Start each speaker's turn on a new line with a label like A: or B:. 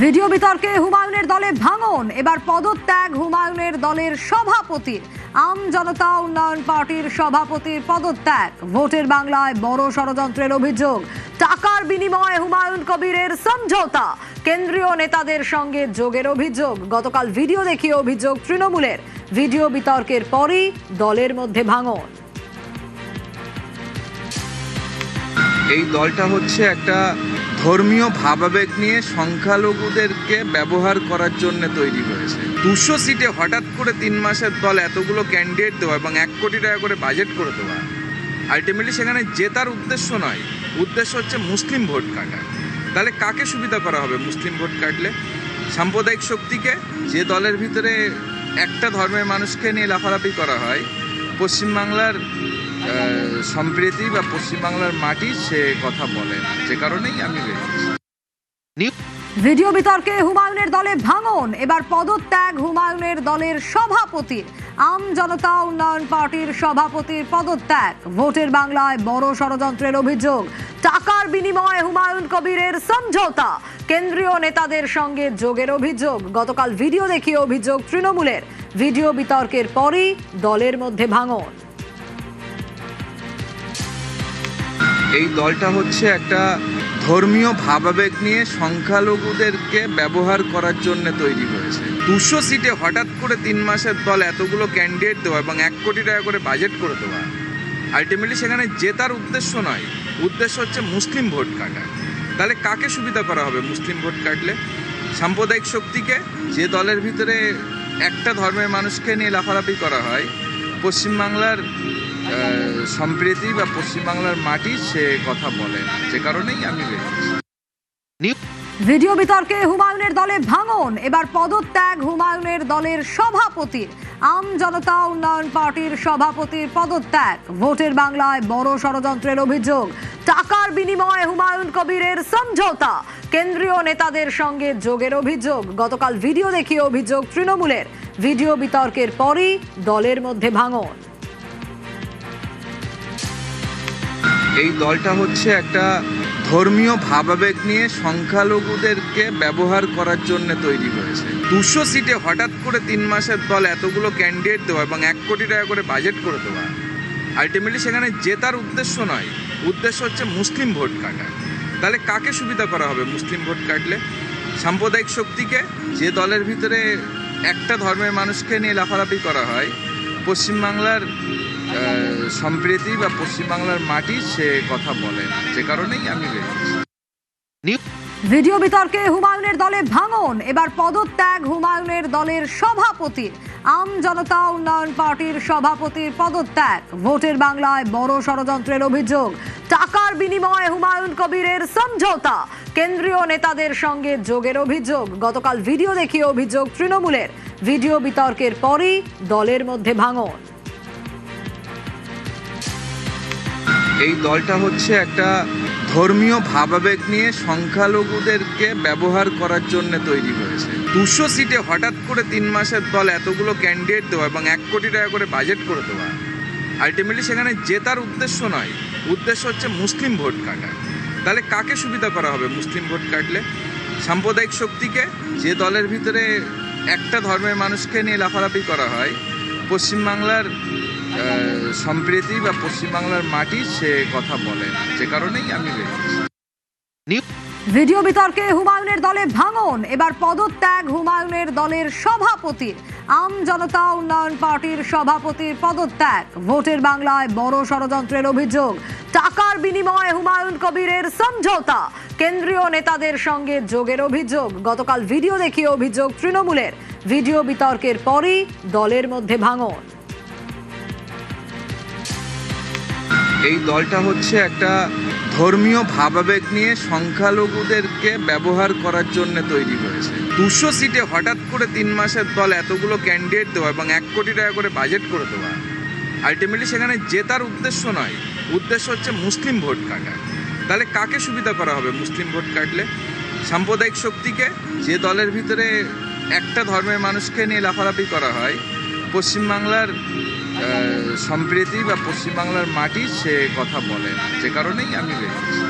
A: Video বিতর্কে হুমায়ুনের দলে ভাঙন, এবার পদত্যাগ হুমায়ুনের দলের সভাপতির। আম জনতা উন্নয়ন পার্টির সভাপতির পদত্যাগ, ভোটের বাংলায় বড় ষড়যন্ত্রের অভিযোগ, টাকার বিনিময়ে হুমায়ুন কবিরের সমঝোতা, কেন্দ্রীয় নেতাদের সঙ্গে যোগের অভিযোগ। গতকাল ভিডিও দেখিয়ে অভিযোগ তৃণমূলের। ভিডিও বিতর্কের পরই দলের মধ্যে ভাঙন।
B: এই দলটা হচ্ছে একটা ধর্মীয় ভাবাবেগ নিয়ে সংখ্যালঘুদেরকে ব্যবহার করার জন্য তৈরি হয়েছে। 200 সিটে হঠাৎ করে 3 মাসের দল এতগুলো ক্যান্ডিডেট দেওয়া এবং 1 কোটি টাকা করে বাজেট করে দেওয়া, আলটিমেটলি সেখানে জেতার উদ্দেশ্য নয়, উদ্দেশ্য হচ্ছে মুসলিম ভোট কাটা। তাহলে কাকে সুবিধা করা হবে মুসলিম ভোট কাটলে? সাম্প্রদায়িক শক্তিকে। যে দলের ভিতরে একটা ধর্মের মানুষকে নিয়ে লাফালাফি করা হয়, পশ্চিমবাংলার সম্প্রীতি বা পশ্চিমবাংলার মাটি সে কথা বলে না, যে কারণেই আমি বেরিয়েছি।
A: ভিডিও বিতর্কে হুমায়ুনের দলে ভাঙন, এবার পদত্যাগ হুমায়ুনের দলের সভাপতির। আম জনতা উন্নয়ন পার্টির সভাপতির পদত্যাগ, ভোটের বাংলায় বড় ষড়যন্ত্রের অভিযোগ, টাকার বিনিময়ে হুমায়ুন কবিরের সমঝোতা, কেন্দ্রীয় নেতাদের সঙ্গে যোগের অভিযোগ। গতকাল ভিডিও দেখিয়ে অভিযোগ তৃণমূলের। ভিডিও বিতর্কের পরই দলের মধ্যে ভাঙন।
B: এই দলটা হচ্ছে একটা ধর্মীয় ভাবাবেগ নিয়ে সংখ্যালঘুদেরকে ব্যবহার করার জন্য তৈরি হয়েছে। 200 সিটে হঠাৎ করে 3 মাসের দল এতগুলো ক্যান্ডিডেট দেওয়া এবং 1 কোটি টাকা করে বাজেট করে দেওয়া, আলটিমেটলি সেখানে জেতার উদ্দেশ্য নয়, উদ্দেশ্য হচ্ছে মুসলিম ভোট কাটা। তাহলে কাকে সুবিধা করা হবে মুসলিম ভোট কাটলে? সাম্প্রদায়িক শক্তিকে। যে দলের ভিতরে একটা ধর্মের মানুষকে নিয়ে লাফালাফি করা হয়, পশ্চিমবাংলার সম্প্রীতি বা পশ্চিমবাংলার মাটি সে কথা বলে না, যে কারণেই আমি বেরিয়েছি।
A: ভিডিও বিতর্কে হুমায়ুনের দলে ভাঙন, এবার পদত্যাগ হুমায়ুনের দলের সভাপতির। আম জনতা উন্নয়ন পার্টির সভাপতির পদত্যাগ, ভোটের বাংলায় বড় ষড়যন্ত্রের অভিযোগ, টাকার বিনিময়ে হুমায়ুন কবিরের সমঝোতা, কেন্দ্রীয় নেতাদের সঙ্গে যোগের অভিযোগ। গতকাল ভিডিও দেখিয়ে অভিযোগ তৃণমূলের। ভিডিও বিতর্কের পরই দলের মধ্যে ভাঙন।
B: এই দলটা হচ্ছে একটা ধর্মীয় ভাবাবেগ নিয়ে সংখ্যালঘুদেরকে ব্যবহার করার জন্য তৈরি হয়েছে। 200 সিটে হঠাৎ করে 3 মাসের দল এতগুলো ক্যান্ডিডেট দেওয়া এবং 1 কোটি টাকা করে বাজেট করে দেওয়া, আলটিমেটলি সেখানে জেতার উদ্দেশ্য নয়, উদ্দেশ্য হচ্ছে মুসলিম ভোট কাটা। তাহলে কাকে সুবিধা করা হবে মুসলিম ভোট কাটলে? সাম্প্রদায়িক শক্তিকে। যে দলের ভিতরে একটা ধর্মের মানুষকে নিয়ে লাফালাফি করা হয়, পশ্চিমবাংলার সম্প্রীতি বা পশ্চিমবাংলার মাটি সে কথা বলে না, যে কারণেই আমি বেরিয়েছি।
A: ভিডিও বিতর্কে হুমায়ুনের দলে ভাঙন, এবার পদত্যাগ হুমায়ুনের দলের সভাপতির। আম জনতা উন্নয়ন পার্টির সভাপতির পদত্যাগ, ভোটের বাংলায় বড় ষড়যন্ত্রের অভিযোগ, টাকার বিনিময়ে হুমায়ুন কবিরের সমঝোতা, কেন্দ্রীয় নেতাদের সঙ্গে যোগের অভিযোগ। গতকাল ভিডিও দেখিয়ে অভিযোগ তৃণমূলের। ভিডিও বিতর্কের পরই দলের মধ্যে ভাঙন।
B: এই দলটা হচ্ছে একটা ধর্মীয় ভাবাবেগ নিয়ে সংখ্যালঘুদেরকে ব্যবহার করার জন্য তৈরি হয়েছে। 200 সিটে হঠাৎ করে 3 মাসের দল এতগুলো ক্যান্ডিডেট দেওয়া এবং 1 কোটি টাকা করে বাজেট করে দেওয়া, আলটিমেটলি সেখানে জেতার উদ্দেশ্য নয়, উদ্দেশ্য হচ্ছে মুসলিম ভোট কাটা। তাহলে কাকে সুবিধা করা হবে মুসলিম ভোট কাটলে? সাম্প্রদায়িক শক্তিকে। যে দলের ভিতরে একটা ধর্মের মানুষকে নিয়ে লাফালাফি করা হয়, পশ্চিমবাংলার সম্প্রীতি বা পশ্চিমবাংলার মাটি সে কথা বলে না, যে কারণেই আমি বেরিয়েছি।
A: ভিডিও বিতর্কে হুমায়ুনের দলে ভাঙন, এবার পদত্যাগ হুমায়ুনের দলের সভাপতির। আম জনতা উন্নয়ন পার্টির সভাপতির পদত্যাগ, ভোটের বাংলায় বড় ষড়যন্ত্রের অভিযোগ, টাকার বিনিময়ে হুমায়ুন কবিরের সমঝোতা, কেন্দ্রীয় নেতাদের সঙ্গে যোগের অভিযোগ। গতকাল ভিডিও দেখিয়ে অভিযোগ তৃণমূলের। ভিডিও বিতর্কের পরই দলের মধ্যে ভাঙন।
B: এই দলটা হচ্ছে একটা ধর্মীয় ভাবাবেগ নিয়ে সংখ্যালঘুদেরকে ব্যবহার করার জন্য তৈরি হয়েছে। 200 সিটে হঠাৎ করে 3 মাসের দল এতগুলো ক্যান্ডিডেট দেওয়া এবং 1 কোটি টাকা করে বাজেট করে দেওয়া, আলটিমেটলি সেখানে জেতার উদ্দেশ্য নয়, উদ্দেশ্য হচ্ছে মুসলিম ভোট কাটা। তাহলে কাকে সুবিধা করা হবে মুসলিম ভোট কাটলে? সাম্প্রদায়িক শক্তিকে। যে দলের ভিতরে একটা ধর্মের মানুষকে নিয়ে লাফালাফি করা হয়, পশ্চিমবাংলার সম্প্রীতি বা পশ্চিমবাংলার মাটি সে কথা বলে না, যে কারণেই আমি বেরিয়েছি।